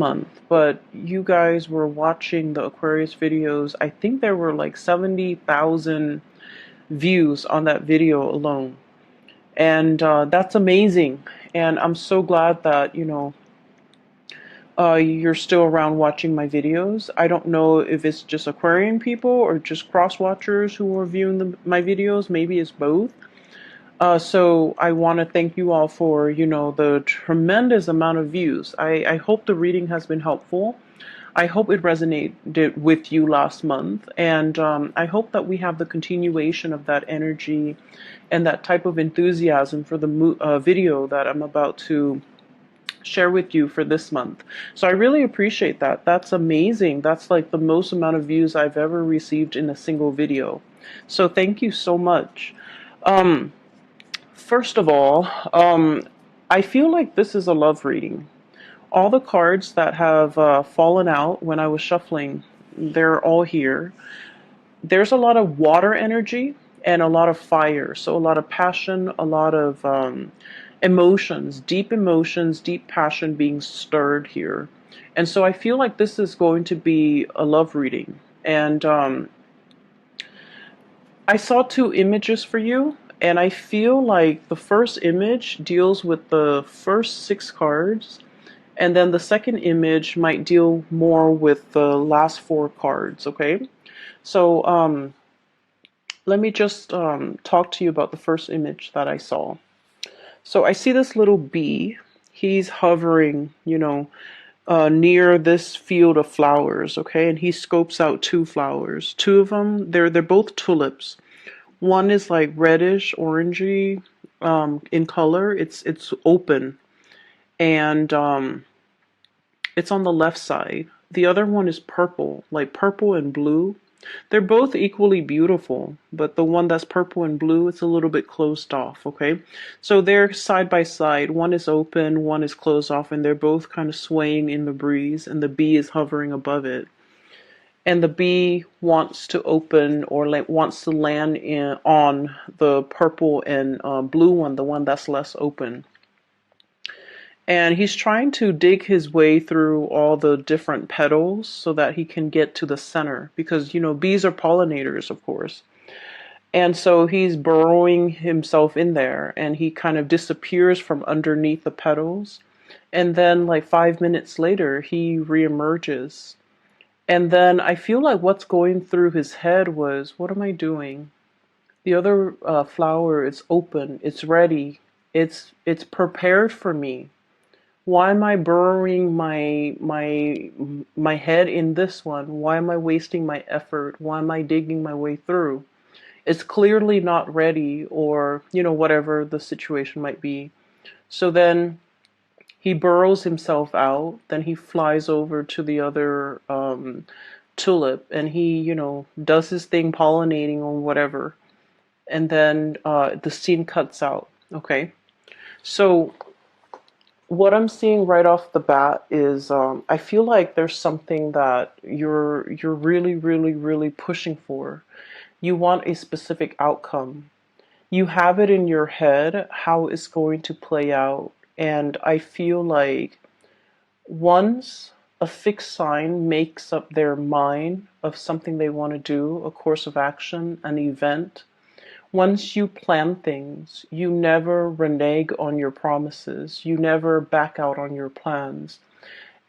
month, but you guys were watching the Aquarius videos. I think there were like 70,000 views on that video alone. And that's amazing. And I'm so glad that, you're still around watching my videos. I don't know if it's just Aquarian people or just cross watchers who are viewing my videos. Maybe it's both. So I want to thank you all for, the tremendous amount of views. I hope the reading has been helpful. I hope it resonated with you last month. And I hope that we have the continuation of that energy and that type of enthusiasm for the video that I'm about to share with you for this month. So I really appreciate that. That's amazing. That's like the most amount of views I've ever received in a single video. So thank you so much. Um, First of all, I feel like this is a love reading. All the cards that have fallen out when I was shuffling, they're all here. There's a lot of water energy and a lot of fire. So a lot of passion, a lot of emotions, deep passion being stirred here. And so I feel like this is going to be a love reading. And I saw two images for you. And I feel like the first image deals with the first six cards, and then the second image might deal more with the last four cards, okay? So let me just talk to you about the first image that I saw. So I see this little bee. He's hovering, near this field of flowers, okay? And he scopes out two flowers. Two of them, they're both tulips. One is like reddish, orangey in color. It's open, and it's on the left side. The other one is purple, like purple and blue. They're both equally beautiful, but the one that's purple and blue, it's a little bit closed off, okay? So they're side by side. One is open, one is closed off, and they're both kind of swaying in the breeze, and the bee is hovering above it. And the bee wants to open or wants to land on the purple and blue one, the one that's less open. And he's trying to dig his way through all the different petals so that he can get to the center, because bees are pollinators, of course. And so he's burrowing himself in there, and he kind of disappears from underneath the petals. And then like 5 minutes later, he reemerges. And then I feel like what's going through his head was, what am I doing? The other flower is open. It's ready. It's prepared for me. Why am I burrowing my head in this one? Why am I wasting my effort? Why am I digging my way through? It's clearly not ready, or whatever the situation might be. So then he burrows himself out, then he flies over to the other tulip, and he, does his thing pollinating or whatever. And then the scene cuts out, okay? So what I'm seeing right off the bat is I feel like there's something that you're really, really, really pushing for. You want a specific outcome. You have it in your head how it's going to play out. And I feel like once a fixed sign makes up their mind of something they want to do, a course of action, an event, once you plan things, you never renege on your promises. You never back out on your plans.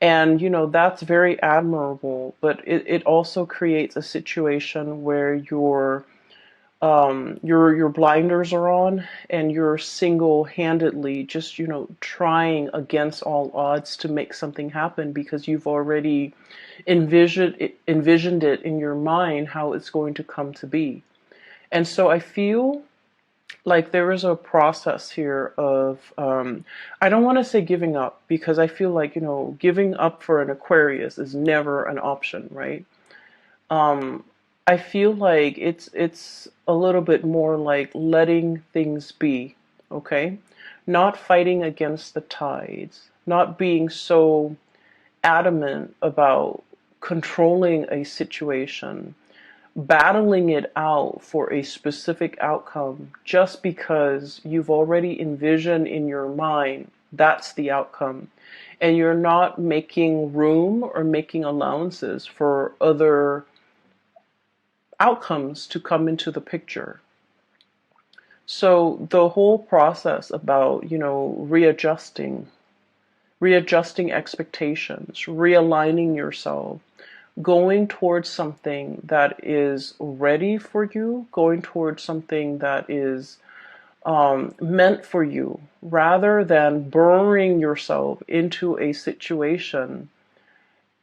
And, that's very admirable, but it also creates a situation where your blinders are on, and you're single-handedly just trying against all odds to make something happen, because you've already envisioned it in your mind how it's going to come to be. And so I feel like there is a process here of I don't want to say giving up, because I feel like giving up for an Aquarius is never an option, right? I feel like it's a little bit more like letting things be, okay? Not fighting against the tides, not being so adamant about controlling a situation, battling it out for a specific outcome just because you've already envisioned in your mind that's the outcome. and you're not making room or making allowances for other outcomes to come into the picture. So the whole process about, readjusting expectations, realigning yourself, going towards something that is ready for you, going towards something that is meant for you, rather than burrowing yourself into a situation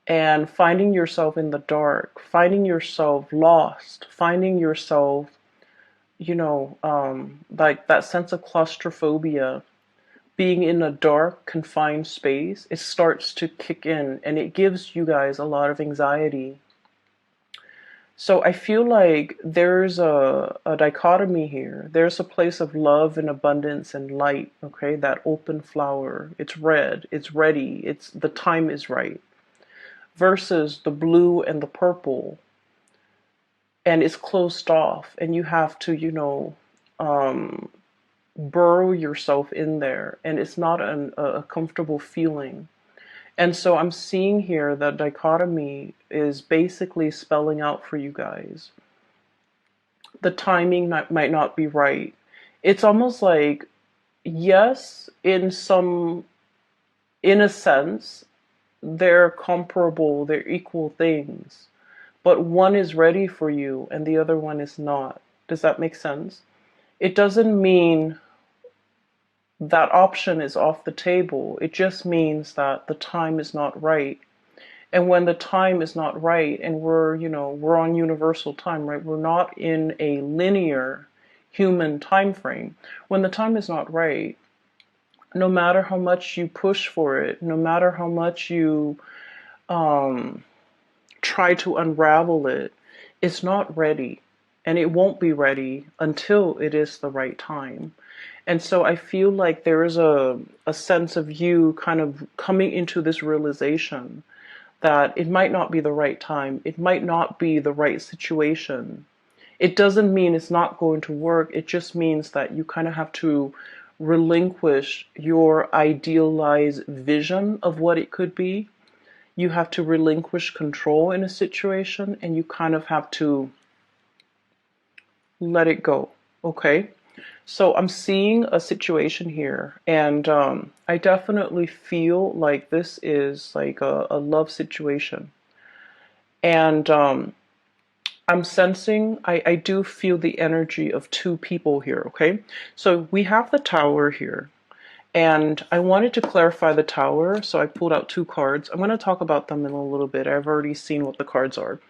and finding yourself in the dark, finding yourself lost, finding yourself, like that sense of claustrophobia, being in a dark, confined space, it starts to kick in and it gives you guys a lot of anxiety. So I feel like there's a dichotomy here. There's a place of love and abundance and light, okay? That open flower. It's red, it's ready, the time is right. Versus the blue and the purple, and it's closed off, and you have to, burrow yourself in there, and it's not a comfortable feeling. And so I'm seeing here that dichotomy is basically spelling out for you guys. The timing might not be right. It's almost like, yes, in a sense, they're comparable, they're equal things, but one is ready for you and the other one is not. Does that make sense? It doesn't mean that option is off the table. It just means that the time is not right. And when the time is not right, and we're on universal time, right? We're not in a linear human time frame. When the time is not right, no matter how much you push for it, no matter how much you try to unravel it, it's not ready. And it won't be ready until it is the right time. And so I feel like there is a sense of you kind of coming into this realization that it might not be the right time. It might not be the right situation. It doesn't mean it's not going to work. It just means that you kind of have to relinquish your idealized vision of what it could be. You have to relinquish control in a situation, and you kind of have to let it go. Okay? So I'm seeing a situation here, and I definitely feel like this is like a love situation. And I'm sensing, I do feel the energy of two people here, okay? So we have the Tower here, and I wanted to clarify the Tower, so I pulled out two cards. I'm going to talk about them in a little bit. I've already seen what the cards are.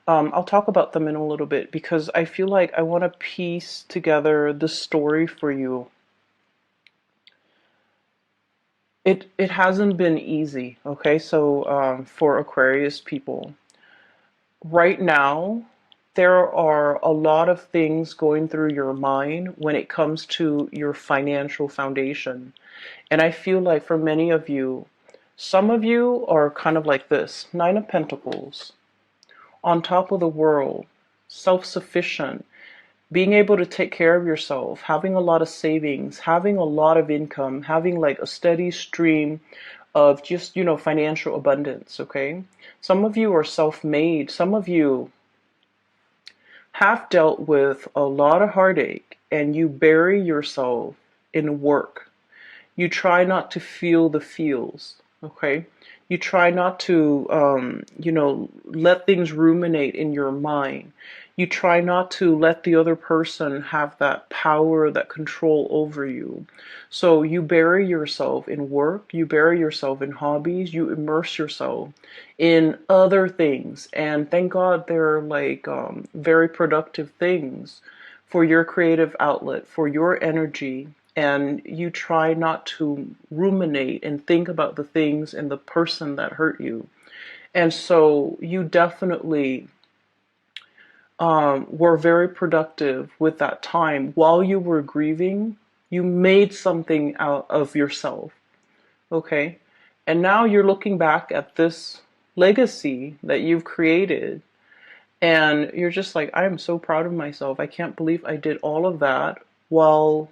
I'll talk about them in a little bit because I feel like I want to piece together the story for you. It hasn't been easy, okay? So for Aquarius people, right now, there are a lot of things going through your mind when it comes to your financial foundation. And I feel like for many of you, some of you are kind of like this, Nine of Pentacles, on top of the world, self-sufficient, being able to take care of yourself, having a lot of savings, having a lot of income, having like a steady stream of just, financial abundance, okay? Some of you are self-made. Some of you have dealt with a lot of heartache and you bury yourself in work. You try not to feel the feels, okay? You try not to, let things ruminate in your mind. You try not to let the other person have that power, that control over you. So you bury yourself in work, you bury yourself in hobbies, you immerse yourself in other things. And thank God they're like very productive things for your creative outlet, for your energy. And you try not to ruminate and think about the things and the person that hurt you. And so you definitely were very productive with that time. While you were grieving, you made something out of yourself. Okay? And now you're looking back at this legacy that you've created. And you're just like, I am so proud of myself. I can't believe I did all of that while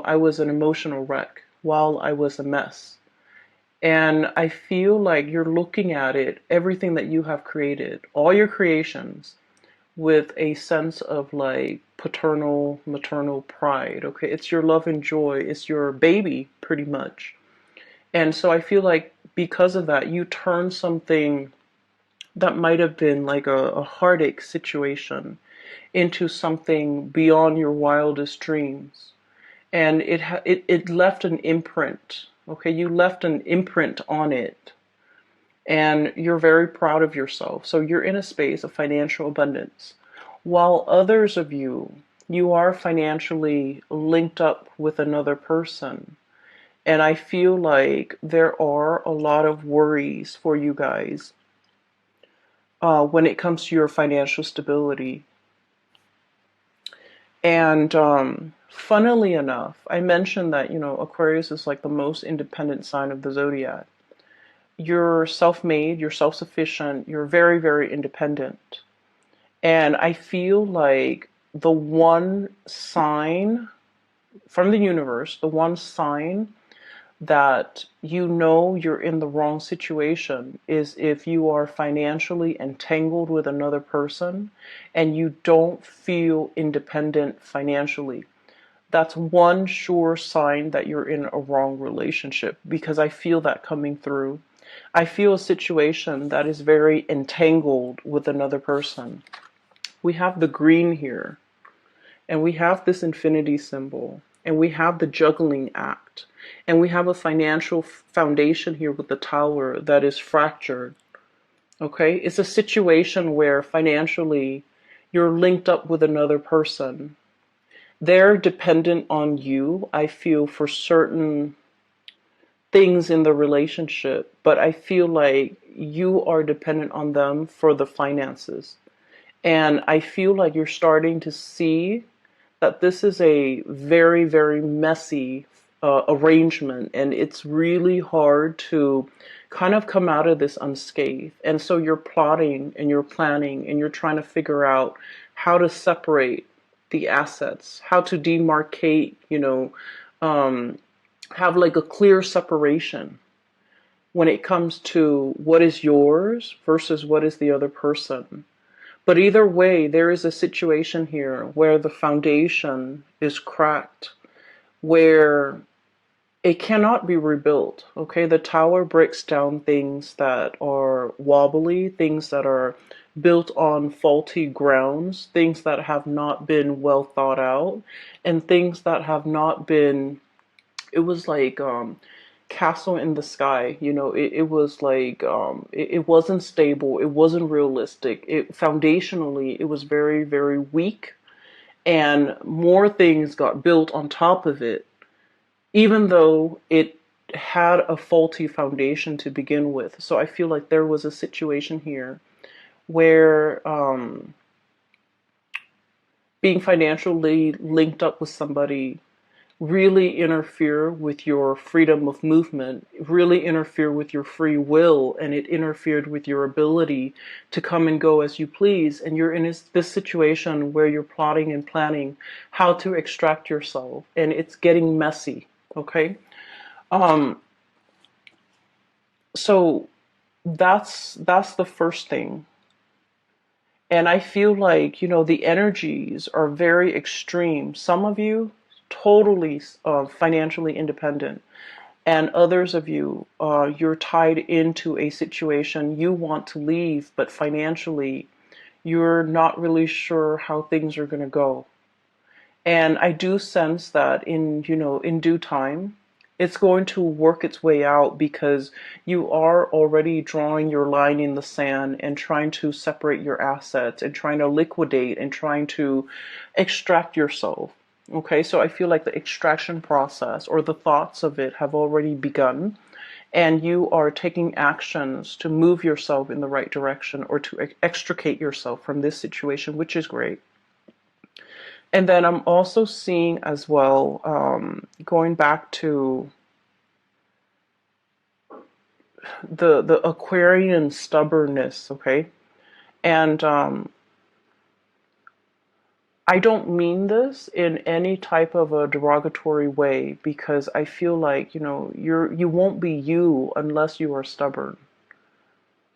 I was an emotional wreck, while I was a mess. And I feel like you're looking at it, everything that you have created, all your creations, with a sense of like paternal, maternal pride. Okay, it's your love and joy, it's your baby, pretty much. And so I feel like because of that, you turn something that might have been like a heartache situation into something beyond your wildest dreams. And it left an imprint. Okay, you left an imprint on it, and you're very proud of yourself. So you're in a space of financial abundance. While others of you, you are financially linked up with another person. And I feel like there are a lot of worries for you guys when it comes to your financial stability. And funnily enough, I mentioned that, Aquarius is like the most independent sign of the zodiac. You're self-made, you're self-sufficient, you're very, very independent. And I feel like the one sign from the universe, the one sign that you're in the wrong situation is if you are financially entangled with another person and you don't feel independent financially. That's one sure sign that you're in a wrong relationship, because I feel that coming through. I feel a situation that is very entangled with another person. We have the green here, and we have this infinity symbol, and we have the juggling act, and we have a financial foundation here with the tower that is fractured. Okay, it's a situation where financially you're linked up with another person. They're dependent on you, I feel, for certain things in the relationship, but I feel like you are dependent on them for the finances. And I feel like you're starting to see that this is a very, very messy arrangement, and it's really hard to kind of come out of this unscathed. And so you're plotting and you're planning and you're trying to figure out how to separate the assets, how to demarcate, have like a clear separation when it comes to what is yours versus what is the other person. But either way, there is a situation here where the foundation is cracked, where it cannot be rebuilt. Okay, the tower breaks down things that are wobbly, things that are built on faulty grounds, things that have not been well thought out, and things that have not been. It was like castle in the sky. It was like it wasn't stable, it wasn't realistic, it foundationally it was very, very weak, and more things got built on top of it, even though it had a faulty foundation to begin with. So I feel like there was a situation here where being financially linked up with somebody really interfere with your freedom of movement, really interfere with your free will, and it interfered with your ability to come and go as you please. And you're in this situation where you're plotting and planning how to extract yourself, and it's getting messy. Okay, um, so that's the first thing. And I feel like, the energies are very extreme. Some of you totally financially independent, and others of you, you're tied into a situation you want to leave, but financially you're not really sure how things are going to go. And I do sense that in due time, it's going to work its way out, because you are already drawing your line in the sand and trying to separate your assets and trying to liquidate and trying to extract yourself. Okay, so I feel like the extraction process or the thoughts of it have already begun, and you are taking actions to move yourself in the right direction or to extricate yourself from this situation, which is great. And then I'm also seeing as well, going back to the Aquarian stubbornness, okay? And I don't mean this in any type of a derogatory way, because I feel like, you won't be you unless you are stubborn.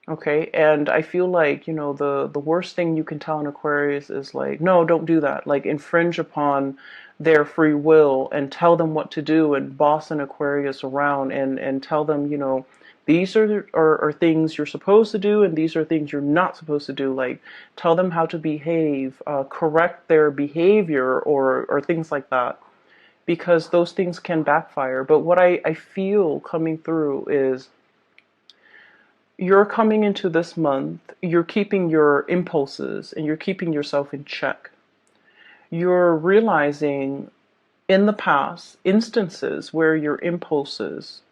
Okay, and I feel like, the worst thing you can tell an Aquarius is like, no, don't do that. Like, infringe upon their free will and tell them what to do and boss an Aquarius around, and tell them, these are things you're supposed to do and these are things you're not supposed to do. Like, tell them how to behave, correct their behavior, or things like that, because those things can backfire. But what I feel coming through is, you're coming into this month, you're keeping your impulses and you're keeping yourself in check. You're realizing in the past instances where your impulses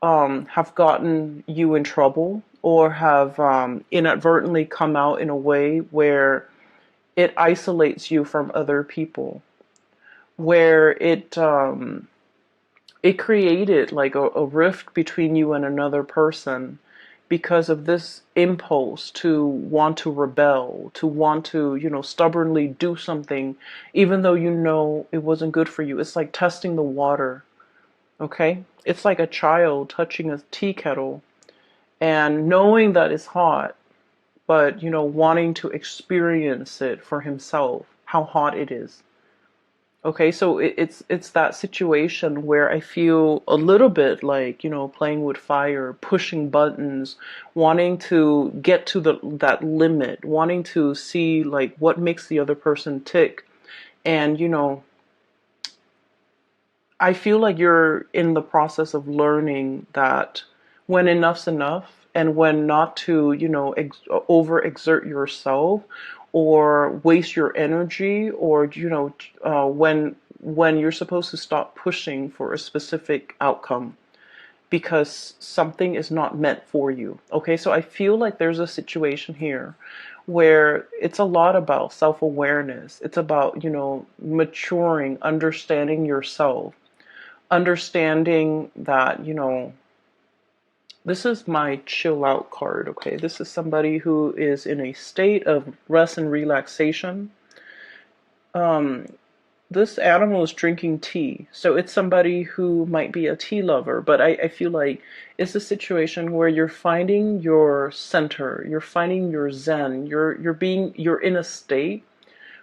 have gotten you in trouble, or have inadvertently come out in a way where it isolates you from other people, where it created like a rift between you and another person, because of this impulse to want to rebel, to want to, stubbornly do something, even though it wasn't good for you. It's like testing the water, okay? It's like a child touching a tea kettle and knowing that it's hot, but, wanting to experience it for himself, how hot it is. Okay, so it's that situation where I feel a little bit like, playing with fire, pushing buttons, wanting to get to that limit, wanting to see like what makes the other person tick. And, I feel like you're in the process of learning that when enough's enough, and when not to, overexert yourself or waste your energy, or, when you're supposed to stop pushing for a specific outcome because something is not meant for you. Okay, so I feel like there's a situation here where it's a lot about self-awareness. It's about, maturing, understanding yourself, understanding that, this is my chill out card. Okay, this is somebody who is in a state of rest and relaxation. This animal is drinking tea, so it's somebody who might be a tea lover, but I feel like it's a situation where you're finding your center, you're finding your zen, you're in a state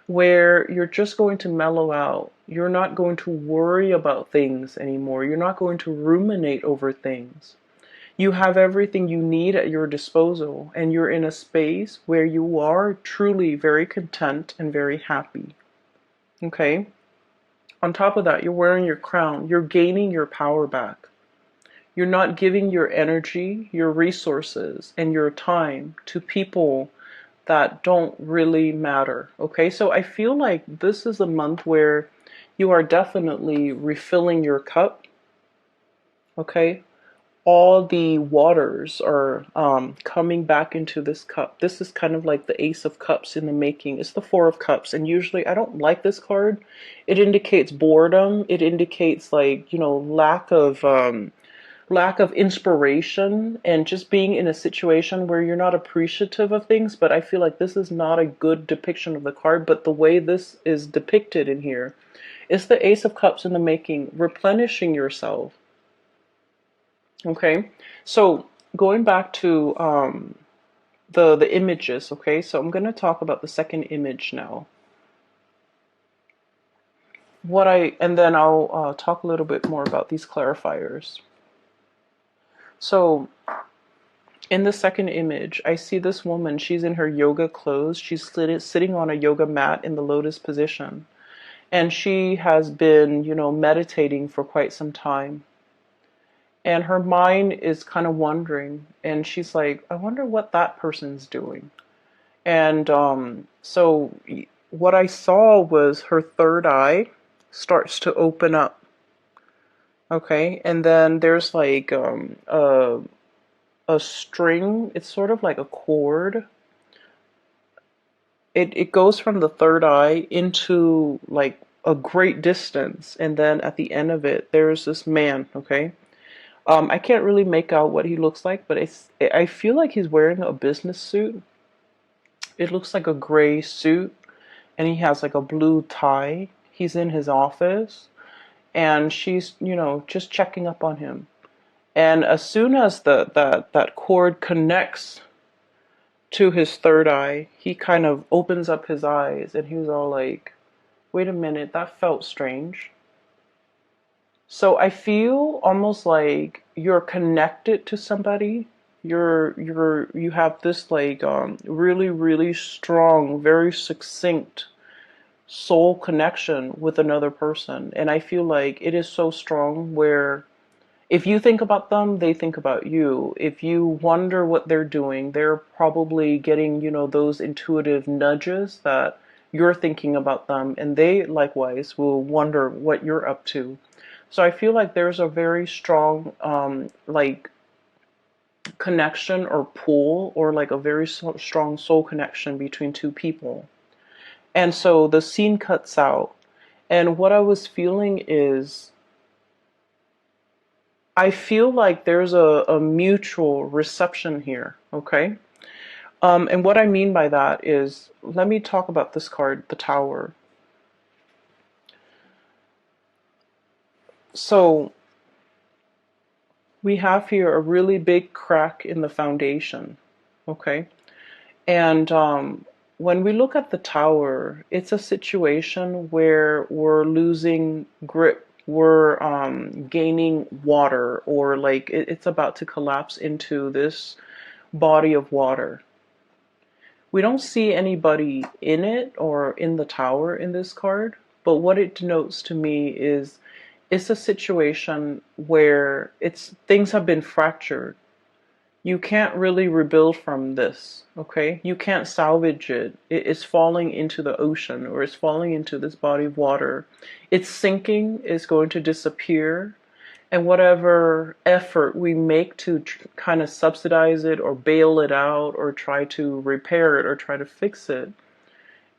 where you're just going to mellow out. You're not going to worry about things anymore. You're not going to ruminate over things. You have everything you need at your disposal, and you're in a space where you are truly very content and very happy. Okay? On top of that, you're wearing your crown. You're gaining your power back. You're not giving your energy, your resources, and your time to people that don't really matter. Okay, so I feel like this is a month where you are definitely refilling your cup. Okay, all the waters are coming back into this cup. This is kind of like the Ace of Cups in the making. It's the Four of Cups, and usually I don't like this card. It indicates boredom. It indicates like, lack of inspiration, and just being in a situation where you're not appreciative of things. But I feel like this is not a good depiction of the card, but the way this is depicted in here is the Ace of Cups in the making, replenishing yourself. Okay, so going back to the images. Okay, so I'm going to talk about the second image now. And then I'll talk a little bit more about these clarifiers. So in the second image, I see this woman. She's in her yoga clothes. She's sitting on a yoga mat in the lotus position. And she has been, meditating for quite some time. And her mind is kind of wondering. And she's like, I wonder what that person's doing. And so what I saw was her third eye starts to open up. Okay, and then there's like a string. It's sort of like a cord. It goes from the third eye into like a great distance, and then at the end of it, there's this man. Okay, I can't really make out what he looks like, but I feel like he's wearing a business suit. It looks like a gray suit, and he has like a blue tie. He's in his office, and she's, you know, just checking up on him. And as soon as that cord connects to his third eye, he kind of opens up his eyes, and he was all like, wait a minute, that felt strange. So I feel almost like you're connected to somebody. You have this like really, really strong, very succinct soul connection with another person. And I feel like it is so strong where if you think about them, they think about you. If you wonder what they're doing, they're probably getting, you know, those intuitive nudges that you're thinking about them, and they likewise will wonder what you're up to. So I feel like there's a very strong like connection or pull, or like a very strong soul connection between two people. And so the scene cuts out, and what I was feeling is I feel like there's a mutual reception here, okay? And what I mean by that is, let me talk about this card, the Tower. So we have here a really big crack in the foundation, okay? And when we look at the Tower, it's a situation where we're losing grip, we're gaining water, or like it's about to collapse into this body of water. We don't see anybody in it or in the Tower in this card, but what it denotes to me is it's a situation where things have been fractured. You can't really rebuild from this, okay? You can't salvage it. It is falling into the ocean, or it's falling into this body of water. It's sinking, it's going to disappear, and whatever effort we make to kind of subsidize it or bail it out or try to repair it or try to fix it,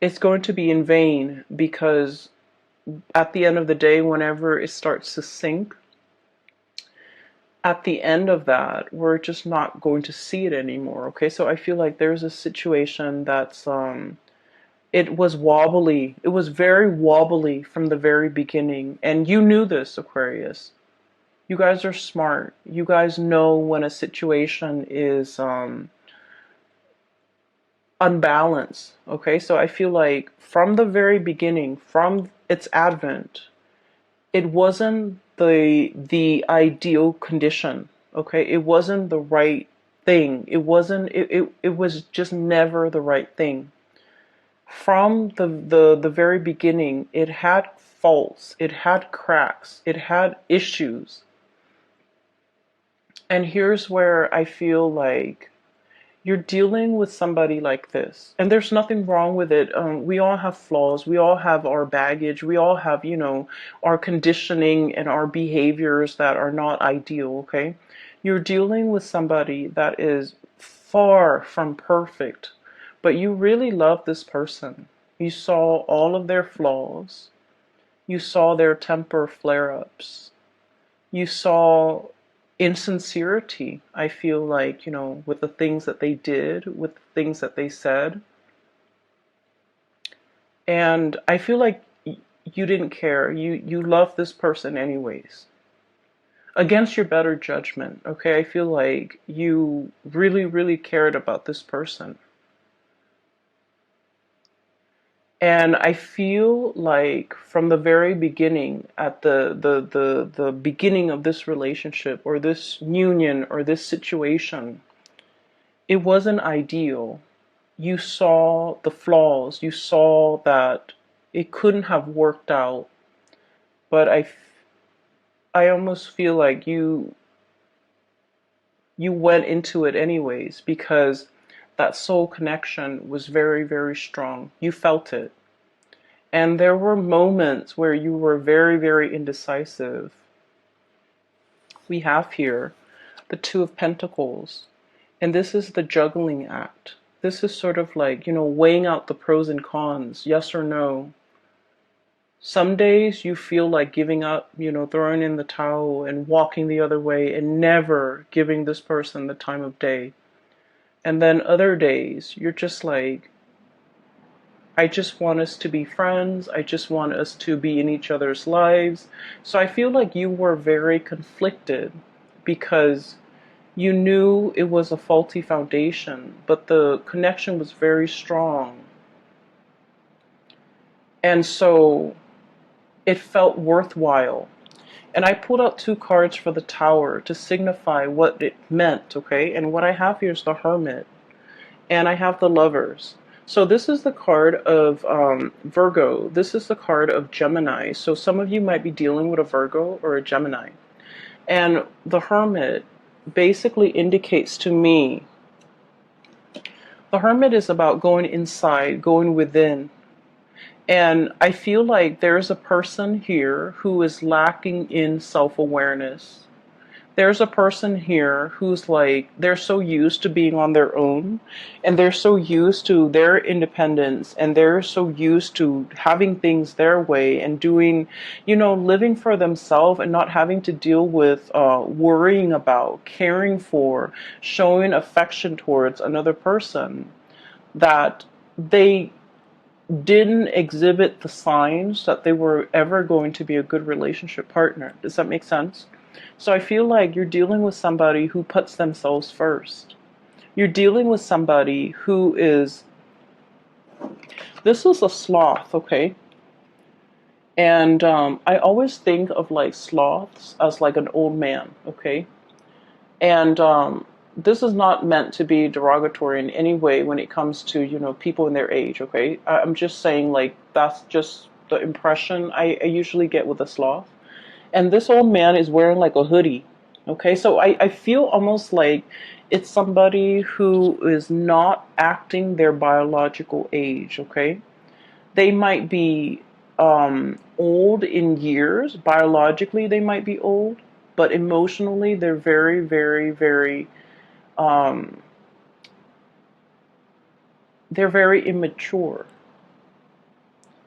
it's going to be in vain, because at the end of the day, whenever it starts to sink, at the end of that, we're just not going to see it anymore, okay? So I feel like there's a situation that's, it was wobbly. It was very wobbly from the very beginning. And you knew this, Aquarius. You guys are smart. You guys know when a situation is unbalanced, okay? So I feel like from the very beginning, from its advent, it wasn't the ideal condition, okay? It wasn't the right thing. It was just never the right thing. From the very beginning, it had faults, it had cracks, it had issues. And here's where I feel like you're dealing with somebody like this, and there's nothing wrong with it. We all have flaws, we all have our baggage, we all have, you know, our conditioning and our behaviors that are not ideal, okay? You're dealing with somebody that is far from perfect, but you really love this person. You saw all of their flaws, you saw their temper flare-ups, you saw insincerity, I feel like, you know, with the things that they did, with the things that they said. And I feel like you didn't care. You love this person anyways. Against your better judgment, okay? I feel like you really, really cared about this person. And I feel like from the very beginning, at the beginning of this relationship or this union or this situation, it wasn't ideal. You saw the flaws. You saw that it couldn't have worked out. But I almost feel like you went into it anyways, because that soul connection was very, very strong. You felt it. And there were moments where you were very, very indecisive. We have here the Two of Pentacles. And this is the juggling act. This is sort of like, you know, weighing out the pros and cons, yes or no. Some days you feel like giving up, you know, throwing in the towel and walking the other way and never giving this person the time of day. And then other days you're just like, I just want us to be friends. I just want us to be in each other's lives. So I feel like you were very conflicted because you knew it was a faulty foundation, but the connection was very strong. And so it felt worthwhile. And I pulled out two cards for the Tower to signify what it meant, okay? And what I have here is the Hermit, and I have the Lovers. So this is the card of Virgo. This is the card of Gemini. So some of you might be dealing with a Virgo or a Gemini. And the Hermit basically indicates to me, the Hermit is about going inside, going within. And I feel like there's a person here who is lacking in self-awareness. There's a person here who's like, they're so used to being on their own, and they're so used to their independence, and they're so used to having things their way and doing, living for themselves and not having to deal with worrying about, caring for, showing affection towards another person, that they didn't exhibit the signs that they were ever going to be a good relationship partner. Does that make sense? So I feel like you're dealing with somebody who puts themselves first. You're dealing with somebody who is, this is a sloth, okay? And I always think of like sloths as like an old man, okay? And this is not meant to be derogatory in any way when it comes to, people in their age, okay? I'm just saying like that's just the impression I usually get with a sloth. And this old man is wearing like a hoodie. Okay, so I feel almost like it's somebody who is not acting their biological age, okay? They might be old in years. Biologically, they might be old, but emotionally, they're very, very, very, um, they're very immature.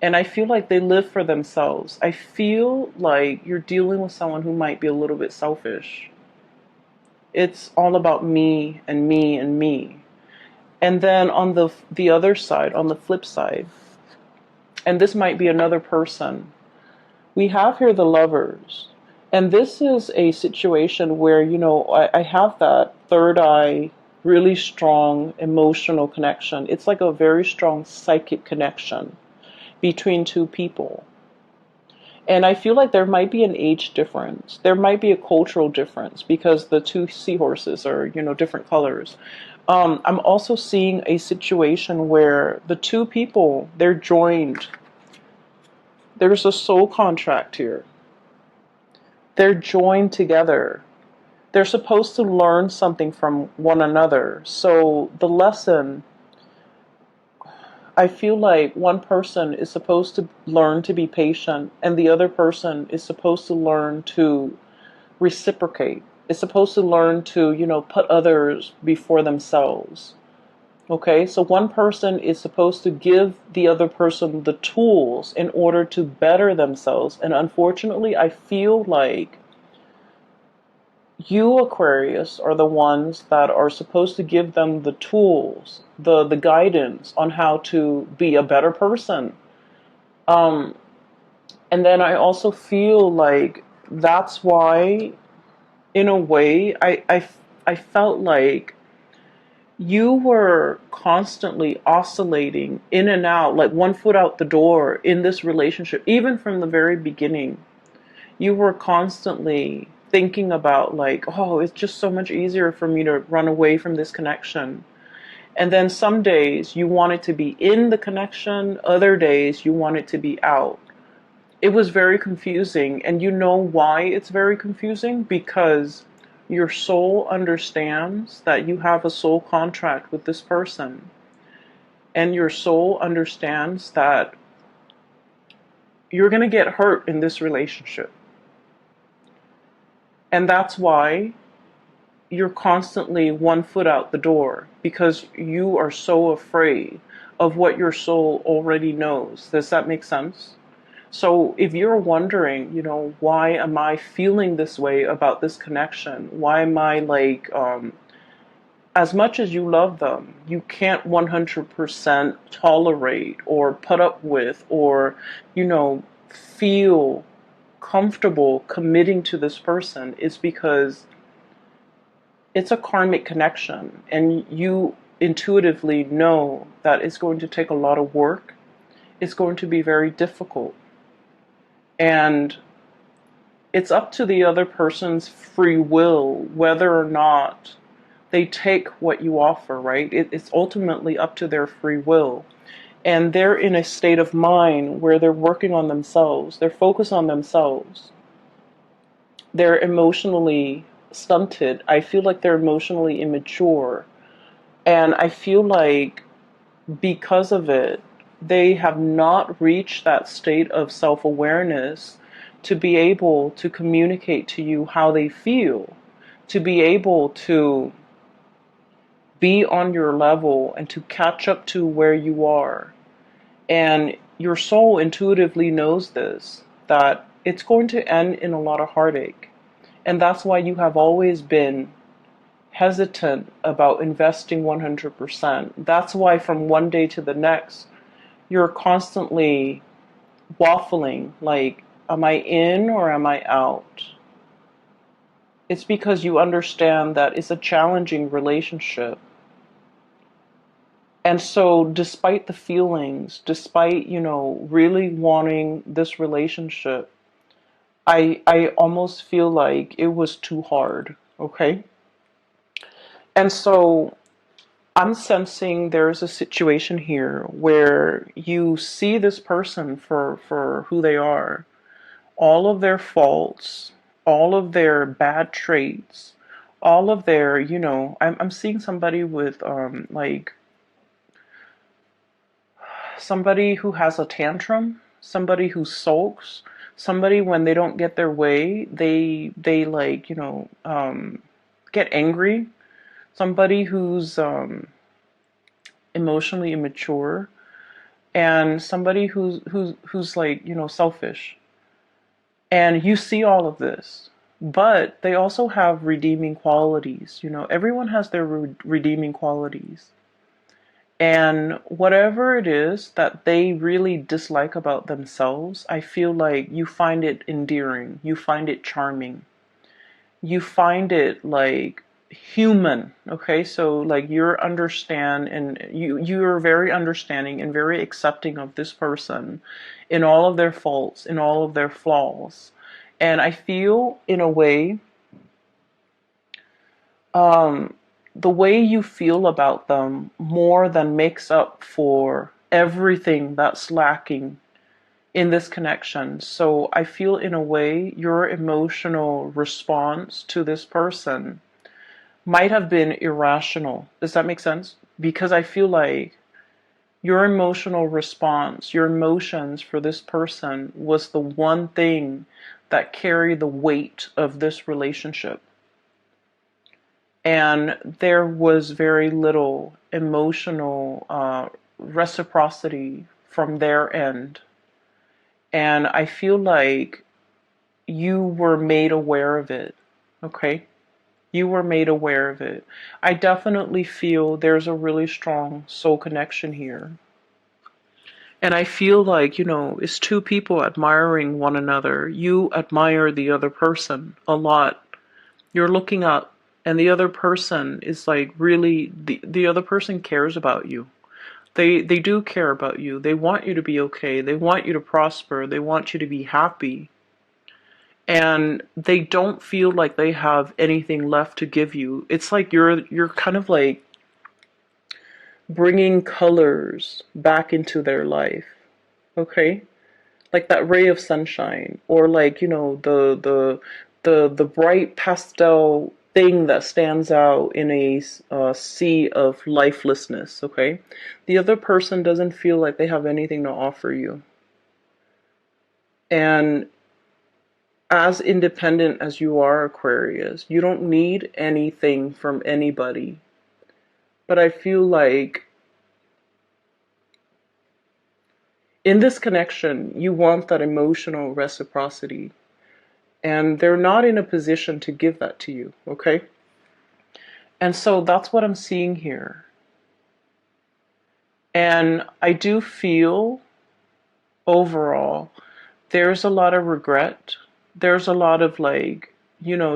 And I feel like they live for themselves. I feel like you're dealing with someone who might be a little bit selfish. It's all about me and me and me. And then on the other side, on the flip side, and this might be another person, we have here the Lovers. And this is a situation where, I have that third eye, really strong emotional connection. It's like a very strong psychic connection between two people. And I feel like there might be an age difference. There might be a cultural difference because the two seahorses are, different colors. I'm also seeing a situation where the two people, they're joined. There's a soul contract here. They're joined together. They're supposed to learn something from one another. So the lesson, I feel like one person is supposed to learn to be patient, and the other person is supposed to learn to reciprocate. Is supposed to learn to, put others before themselves. Okay, so one person is supposed to give the other person the tools in order to better themselves. And unfortunately, I feel like you, Aquarius, are the ones that are supposed to give them the tools, the guidance on how to be a better person. Um, and then I also feel like that's why, in a way, I felt like you were constantly oscillating in and out, like one foot out the door in this relationship, even from the very beginning. You were constantly thinking about like, oh, it's just so much easier for me to run away from this connection. And then some days you wanted to be in the connection, other days you wanted to be out. It was very confusing. And you know why it's very confusing? Because your soul understands that you have a soul contract with this person. And your soul understands that you're going to get hurt in this relationship. And that's why you're constantly one foot out the door, because you are so afraid of what your soul already knows. Does that make sense? So if you're wondering, why am I feeling this way about this connection? Why am I like, as much as you love them, you can't 100% tolerate or put up with or, feel comfortable committing to this person, is because it's a karmic connection, and you intuitively know that it's going to take a lot of work. It's going to be very difficult. And it's up to the other person's free will whether or not they take what you offer, right? It's ultimately up to their free will. And they're in a state of mind where they're working on themselves. They're focused on themselves. They're emotionally stunted. I feel like they're emotionally immature. And I feel like because of it, they have not reached that state of self-awareness to be able to communicate to you how they feel, to be able to be on your level and to catch up to where you are. And your soul intuitively knows this, that it's going to end in a lot of heartache. And that's why you have always been hesitant about investing 100%. That's why from one day to the next, you're constantly waffling, like, am I in or am I out? It's because you understand that it's a challenging relationship. And so despite the feelings, despite, really wanting this relationship, I almost feel like it was too hard, okay? And so I'm sensing there's a situation here where you see this person for who they are, all of their faults, all of their bad traits, all of their, I'm seeing somebody with, like, somebody who has a tantrum, somebody who sulks, somebody when they don't get their way, they like, get angry, somebody who's emotionally immature, and somebody who's like, selfish. And you see all of this, but they also have redeeming qualities. Everyone has their redeeming qualities. And whatever it is that they really dislike about themselves, I feel like you find it endearing, you find it charming, you find it like human. Okay, so like you're very understanding and very accepting of this person in all of their faults, in all of their flaws. And I feel in a way, the way you feel about them more than makes up for everything that's lacking in this connection. So I feel in a way your emotional response to this person might have been irrational. Does that make sense? Because I feel like your emotional response, your emotions for this person was the one thing that carried the weight of this relationship. And there was very little emotional reciprocity from their end. And I feel like you were made aware of it, okay? You were made aware of it. I definitely feel there's a really strong soul connection here. And I feel like, it's two people admiring one another. You admire the other person a lot. You're looking up, and the other person is like really, the other person cares about you. They do care about you. They want you to be okay. They want you to prosper. They want you to be happy. And they don't feel like they have anything left to give you. It's like you're kind of like bringing colors back into their life. Okay? Like that ray of sunshine, or like, the bright pastel thing that stands out in a sea of lifelessness. Okay? The other person doesn't feel like they have anything to offer you. And as independent as you are, Aquarius, you don't need anything from anybody. But I feel like in this connection, you want that emotional reciprocity. And they're not in a position to give that to you, okay? And so that's what I'm seeing here. And I do feel overall there's a lot of regret. There's a lot of like,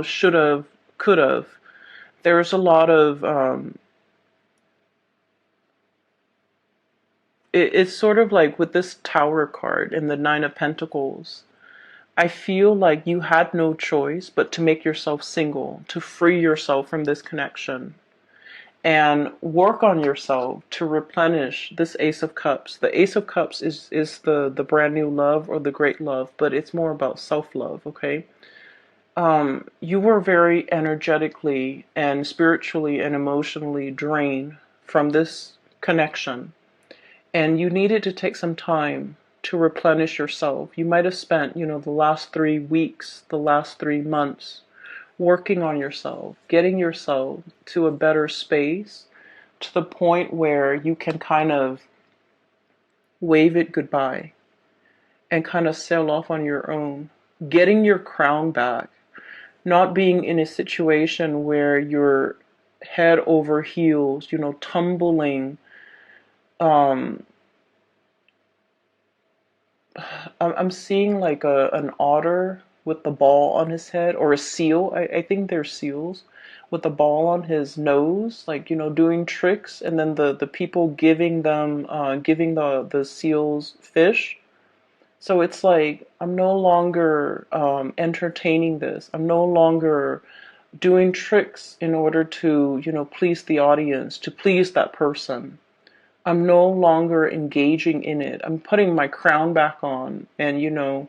should have, could have. There's a lot of, it's sort of like with this Tower card and the Nine of Pentacles. I feel like you had no choice but to make yourself single, to free yourself from this connection and work on yourself to replenish this Ace of Cups. The Ace of Cups is the brand new love or the great love, but it's more about self-love, okay? You were very energetically and spiritually and emotionally drained from this connection, and you needed to take some time to replenish yourself. You might have spent, the last 3 weeks, the last 3 months working on yourself, getting yourself to a better space, to the point where you can kind of wave it goodbye and kind of sail off on your own, getting your crown back, not being in a situation where you're head over heels, tumbling. Um, I'm seeing like an otter with the ball on his head, or a seal. I think they're seals with the ball on his nose, like, doing tricks, and then the people giving the seals fish. So it's like I'm no longer entertaining this. I'm no longer doing tricks in order to, please the audience, to please that person. I'm no longer engaging in it. I'm putting my crown back on and,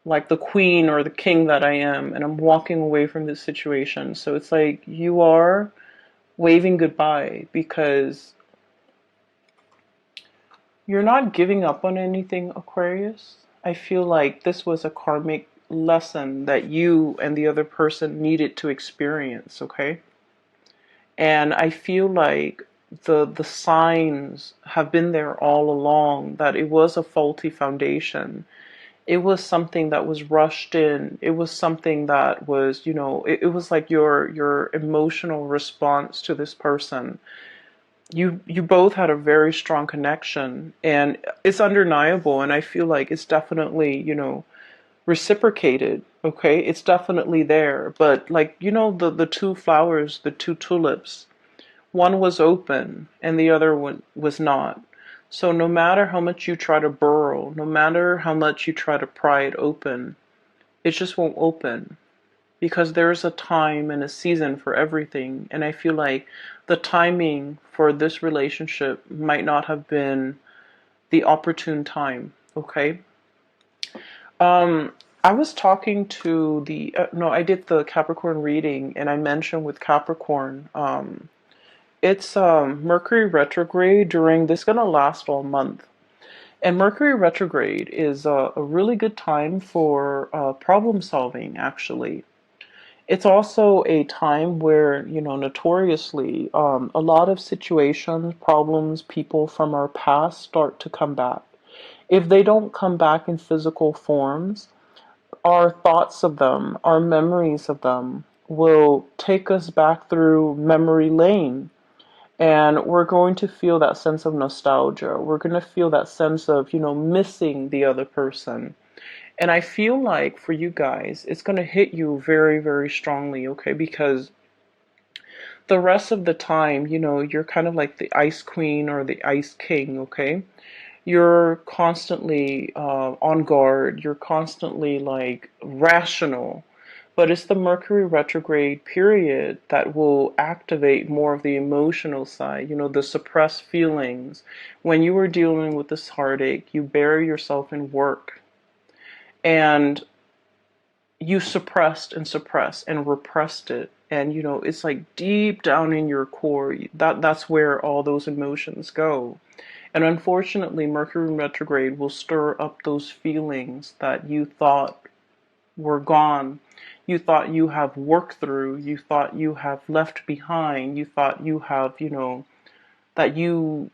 like the queen or the king that I am, and I'm walking away from this situation. So it's like you are waving goodbye because you're not giving up on anything, Aquarius. I feel like this was a karmic lesson that you and the other person needed to experience, okay? And I feel like the signs have been there all along that it was a faulty foundation. It was something that was rushed in. It was something that was, it was like your emotional response to this person. You both had a very strong connection, and it's undeniable, and I feel like it's definitely, reciprocated. Okay, it's definitely there. But like, the two flowers, the two tulips, one was open and the other one was not. So no matter how much you try to burrow, no matter how much you try to pry it open, it just won't open, because there's a time and a season for everything. And I feel like the timing for this relationship might not have been the opportune time. Okay. I was talking to the no, I did the Capricorn reading, and I mentioned with Capricorn, it's Mercury retrograde during this, gonna last all month. And Mercury retrograde is a really good time for problem solving, actually. It's also a time where, notoriously, a lot of situations, problems, people from our past start to come back. If they don't come back in physical forms, our thoughts of them, our memories of them will take us back through memory lane. And we're going to feel that sense of nostalgia. We're going to feel that sense of, missing the other person. And I feel like for you guys, it's going to hit you very, very strongly, okay? Because the rest of the time, you're kind of like the ice queen or the ice king, okay? You're constantly on guard. You're constantly like rational. But it's the Mercury retrograde period that will activate more of the emotional side, the suppressed feelings. When you were dealing with this heartache, you bury yourself in work, and you suppressed and suppressed and repressed it. And it's like deep down in your core, that's where all those emotions go. And unfortunately, Mercury retrograde will stir up those feelings that you thought were gone. You thought you have worked through, you thought you have left behind, you thought you have, that you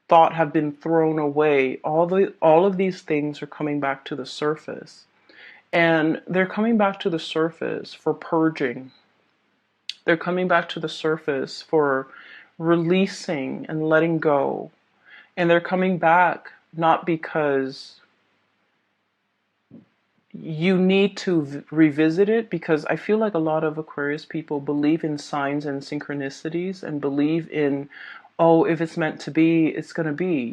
thought have been thrown away. All of these things are coming back to the surface. And they're coming back to the surface for purging. They're coming back to the surface for releasing and letting go. And they're coming back not because you need to revisit it, because I feel like a lot of Aquarius people believe in signs and synchronicities and believe in, oh, if it's meant to be, it's going to be,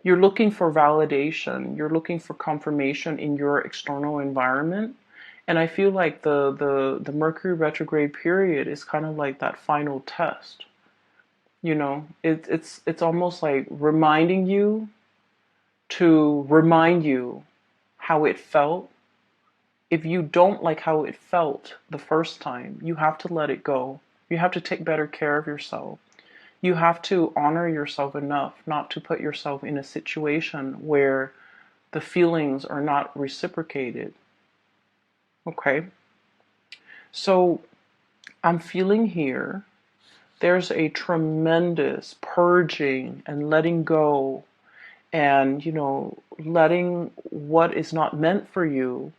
you're looking for validation, you're looking for confirmation in your external environment. And I feel like the Mercury retrograde period is kind of like that final test. It's almost like reminding you to remind you how it felt. If you don't like how it felt the first time, you have to let it go. You have to take better care of yourself. You have to honor yourself enough not to put yourself in a situation where the feelings are not reciprocated. Okay? So I'm feeling here there's a tremendous purging and letting go, and letting what is not meant for you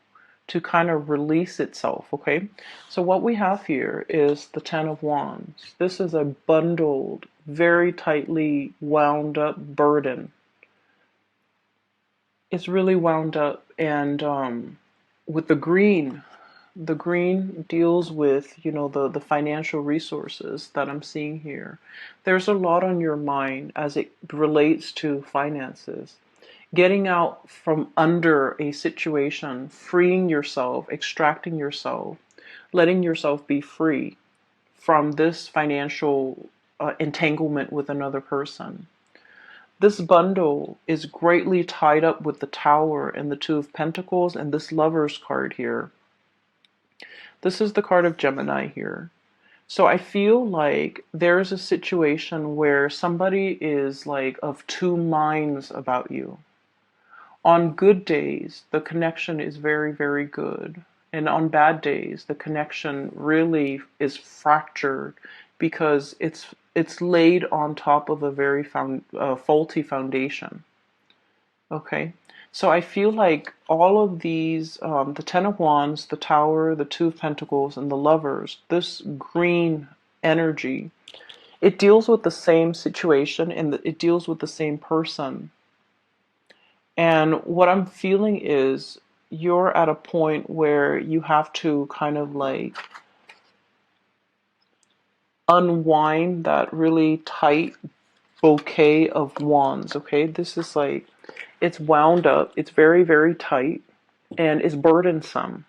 to kind of release itself. Okay, so what we have here is the Ten of Wands. This is a bundled, very tightly wound up burden. It's really wound up, and with the green deals with, the financial resources that I'm seeing here. There's a lot on your mind as it relates to finances. Getting out from under a situation, freeing yourself, extracting yourself, letting yourself be free from this financial entanglement with another person. This bundle is greatly tied up with the Tower and the Two of Pentacles and this Lover's card here. This is the card of Gemini here. So I feel like there's a situation where somebody is like of two minds about you. On good days, the connection is very, very good. And on bad days, the connection really is fractured because it's laid on top of a very faulty foundation. Okay? So I feel like all of these, the Ten of Wands, the Tower, the Two of Pentacles, and the Lovers, this green energy, it deals with the same situation and it deals with the same person. And what I'm feeling is you're at a point where you have to kind of like unwind that really tight bouquet of wands. Okay, this is like, it's wound up, it's very, very tight, and it's burdensome.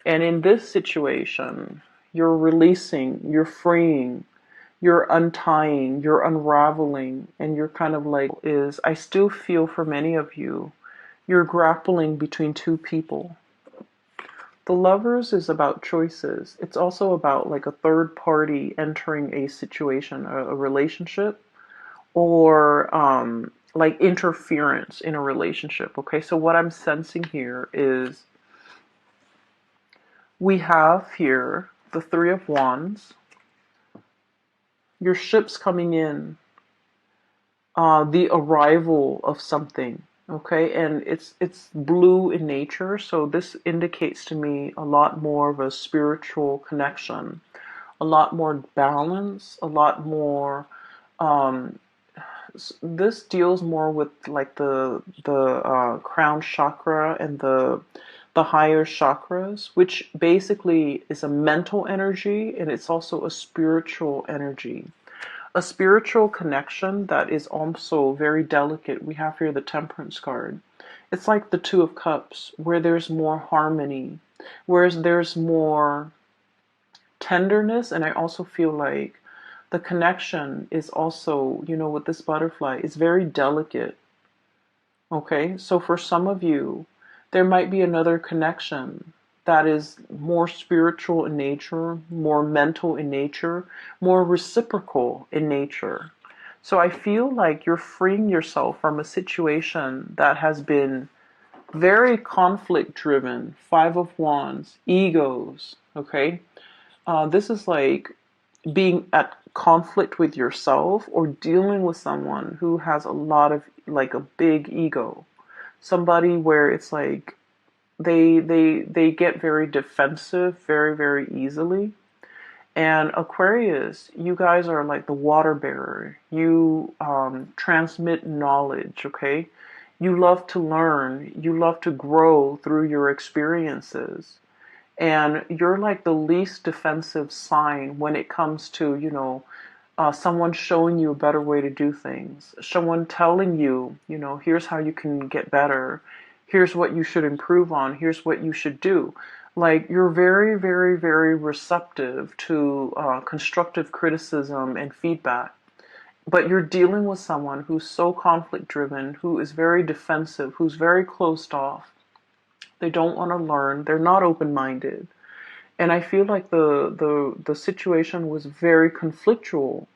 And in this situation, you're releasing, you're freeing, you're untying, you're unraveling, and you're kind of like, I still feel for many of you, you're grappling between two people. The Lovers is about choices. It's also about like a third party entering a situation, a relationship, or like interference in a relationship. Okay, so what I'm sensing here is we have here the Three of Wands. Your ship's coming in, the arrival of something. Okay, and it's blue in nature, so this indicates to me a lot more of a spiritual connection, a lot more balance, a lot more this deals more with like the crown chakra and the higher chakras, which basically is a mental energy, and it's also a spiritual energy, a spiritual connection that is also very delicate. We have here the Temperance card. It's like the Two of Cups, where there's more harmony, whereas there's more tenderness. And I also feel like the connection is also, with this butterfly, is very delicate. Okay, so for some of you, there might be another connection that is more spiritual in nature, more mental in nature, more reciprocal in nature. So I feel like you're freeing yourself from a situation that has been very conflict driven. Five of Wands, egos. Okay, this is like being at conflict with yourself or dealing with someone who has a lot of like a big ego. Somebody where it's like they get very defensive very, very easily. And Aquarius, you guys are like the water bearer. You transmit knowledge, okay? You love to learn. You love to grow through your experiences. And you're like the least defensive sign when it comes to, someone showing you a better way to do things, someone telling you, here's how you can get better, here's what you should improve on, here's what you should do. Like, you're very, very, very receptive to constructive criticism and feedback. But you're dealing with someone who's so conflict driven, who is very defensive, who's very closed off. They don't want to learn. They're not open minded. And I feel like the situation was very conflictual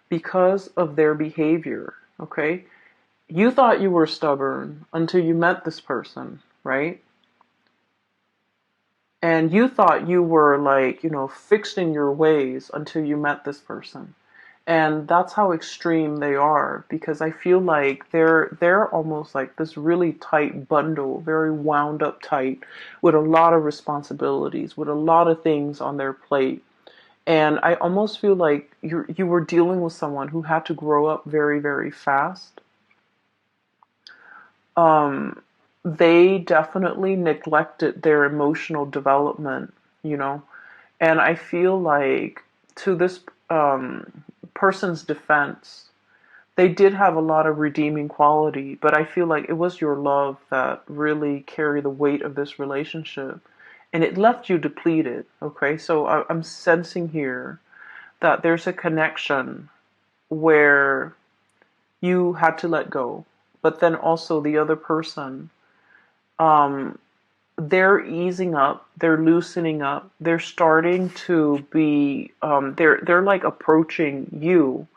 because of their behavior, okay? You thought you were stubborn until you met this person, right? And you thought you were like, fixed in your ways until you met this person. And that's how extreme they are, because I feel like they're almost like this really tight bundle, very wound up tight, with a lot of responsibilities, with a lot of things on their plate. And I almost feel like you were dealing with someone who had to grow up very, very fast. They definitely neglected their emotional development, you know. And I feel like, to this person's defense, they did have a lot of redeeming quality, but I feel like it was your love that really carried the weight of this relationship. And it left you depleted, okay? So I'm sensing here that there's a connection where you had to let go, but then also the other person, they're easing up, they're loosening up, they're starting to be, they're like approaching you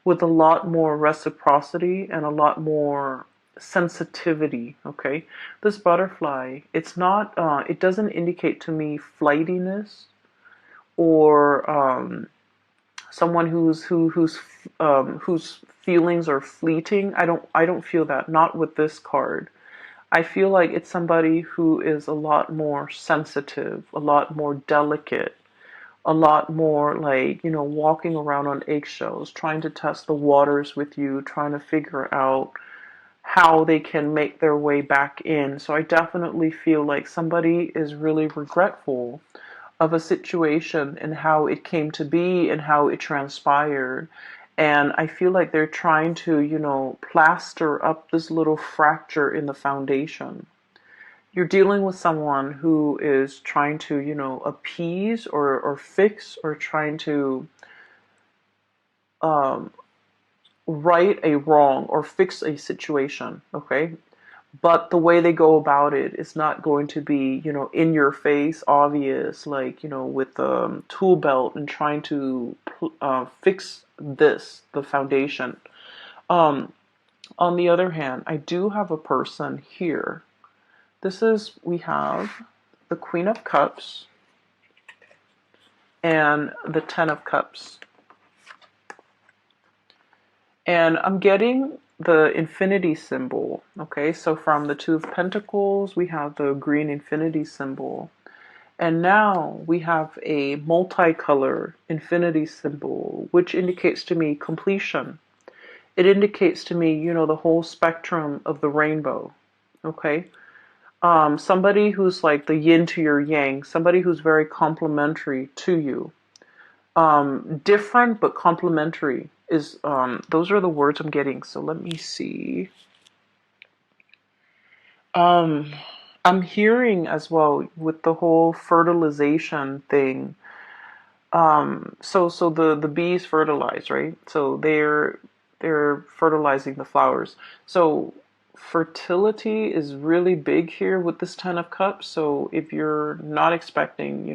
with a lot more reciprocity and a lot more sensitivity, okay? This butterfly, it's not, it doesn't indicate to me flightiness or someone whose feelings are fleeting. I don't feel that, not with this card. I feel like it's somebody who is a lot more sensitive, a lot more delicate, a lot more like, walking around on eggshells, trying to test the waters with you, trying to figure out how they can make their way back in. So I definitely feel like somebody is really regretful of a situation and how it came to be and how it transpired. And I feel like they're trying to, plaster up this little fracture in the foundation. You're dealing with someone who is trying to, appease or fix, or trying to um, right a wrong or fix a situation, okay? But the way they go about it is not going to be, in your face, obvious, like, with the tool belt and trying to fix the foundation. Um, on the other hand, I do have a person here. We have the Queen of Cups and the Ten of Cups. And I'm getting the infinity symbol, okay? So from the Two of Pentacles, we have the green infinity symbol. And now we have a multicolor infinity symbol, which indicates to me completion. It indicates to me, the whole spectrum of the rainbow, okay? Somebody who's like the yin to your yang, somebody who's very complementary to you. Different but complementary is, those are the words I'm getting. So let me see. I'm hearing as well with the whole fertilization thing. So the bees fertilize, right? So they're fertilizing the flowers. So fertility is really big here with this Ten of Cups. So if you're not expecting,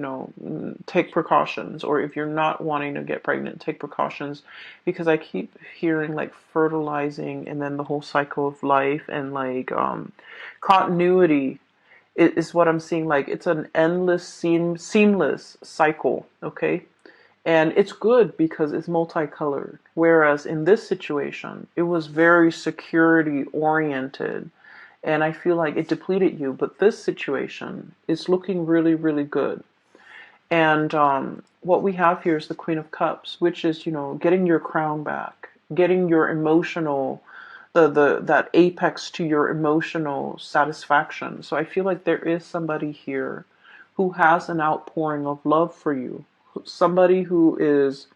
take precautions, or if you're not wanting to get pregnant, take precautions, because I keep hearing like fertilizing and then the whole cycle of life and like continuity is what I'm seeing. Like, it's an endless, seamless cycle, okay? And it's good because it's multicolored. Whereas in this situation, it was very security oriented. and I feel like it depleted you. But this situation is looking really, really good. And what we have here is the Queen of Cups, which is, getting your crown back, getting your emotional, that apex to your emotional satisfaction. So I feel like there is somebody here who has an outpouring of love for you, somebody who is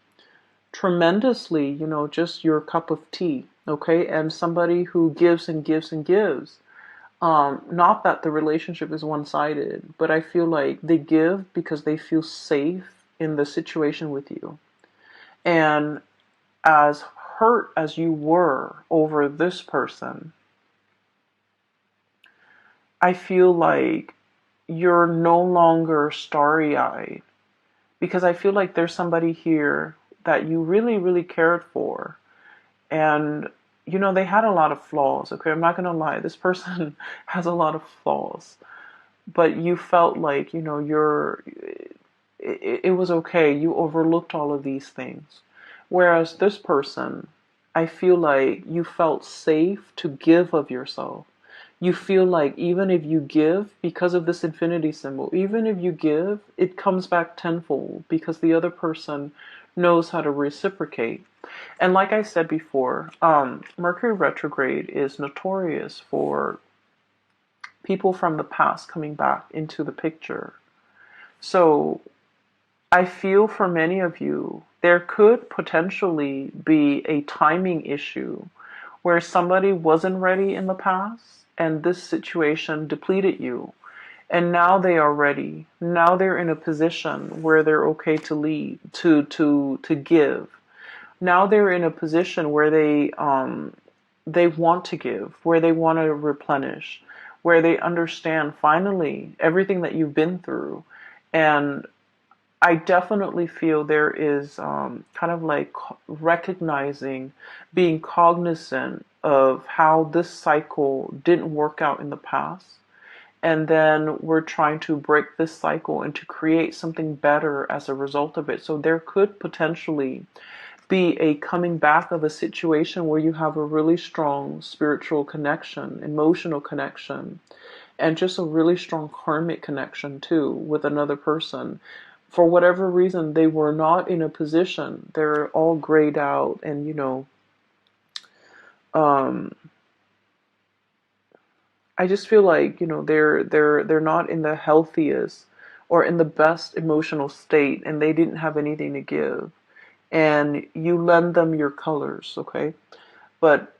tremendously, just your cup of tea, okay, and somebody who gives and gives and gives. Not that the relationship is one-sided, but I feel like they give because they feel safe in the situation with you. And as hurt as you were over this person, I feel like you're no longer starry-eyed, because I feel like there's somebody here that you really, really cared for. And they had a lot of flaws, okay? I'm not going to lie. This person has a lot of flaws. But you felt like, it was okay. You overlooked all of these things. Whereas this person, I feel like you felt safe to give of yourself. You feel like even if you give, because of this infinity symbol, even if you give, it comes back tenfold because the other person knows how to reciprocate. And like I said before, Mercury retrograde is notorious for people from the past coming back into the picture. So I feel for many of you, there could potentially be a timing issue where somebody wasn't ready in the past and this situation depleted you. And now they are ready. Now they're in a position where they're okay to lead, to give. Now they're in a position where they want to give, where they want to replenish, where they understand finally everything that you've been through. And I definitely feel there is kind of like recognizing, being cognizant of how this cycle didn't work out in the past. And then we're trying to break this cycle and to create something better as a result of it. So there could potentially be a coming back of a situation where you have a really strong spiritual connection, emotional connection, and just a really strong karmic connection too with another person. For whatever reason, they were not in a position. They're all grayed out, and um, I just feel like they're not in the healthiest or in the best emotional state, and they didn't have anything to give. And you lend them your colors, okay? But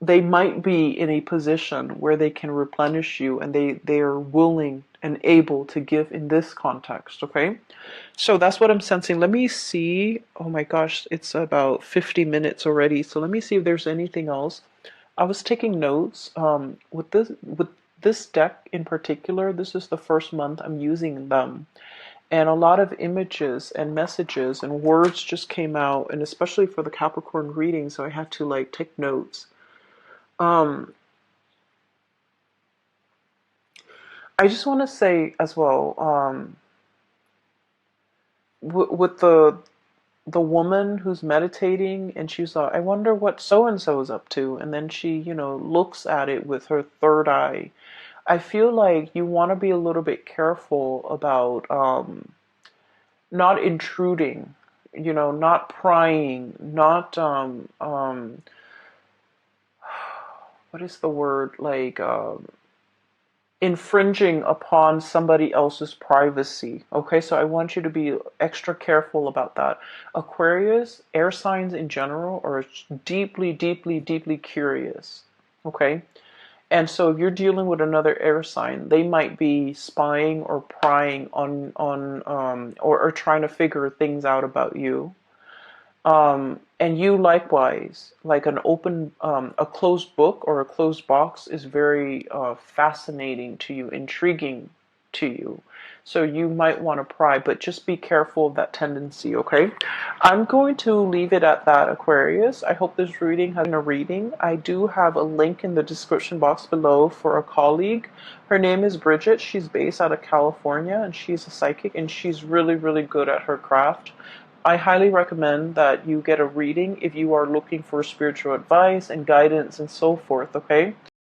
they might be in a position where they can replenish you, and they are willing and able to give in this context, okay? So that's what I'm sensing. Let me see. Oh my gosh, it's about 50 minutes already. So let me see if there's anything else. I was taking notes with this deck in particular. This is the first month I'm using them. And a lot of images and messages and words just came out, and especially for the Capricorn reading, so I had to like take notes. Um, I just want to say as well, with the woman who's meditating, and she's like, I wonder what so and so is up to, and then she, looks at it with her third eye. I feel like you want to be a little bit careful about not intruding, not prying, not what is the word, like infringing upon somebody else's privacy. Okay, so I want you to be extra careful about that. Aquarius, air signs in general, are deeply, deeply, deeply curious. Okay, and so if you're dealing with another air sign, they might be spying or prying or trying to figure things out about you. And you likewise, like a closed book or a closed box is very fascinating to you, intriguing to you. So you might want to pry, but just be careful of that tendency, okay? I'm going to leave it at that, Aquarius. I hope this reading has been a reading. I do have a link in the description box below for a colleague. Her name is Bridget. She's based out of California, and she's a psychic, and she's really, really good at her craft. I highly recommend that you get a reading if you are looking for spiritual advice and guidance and so forth, okay?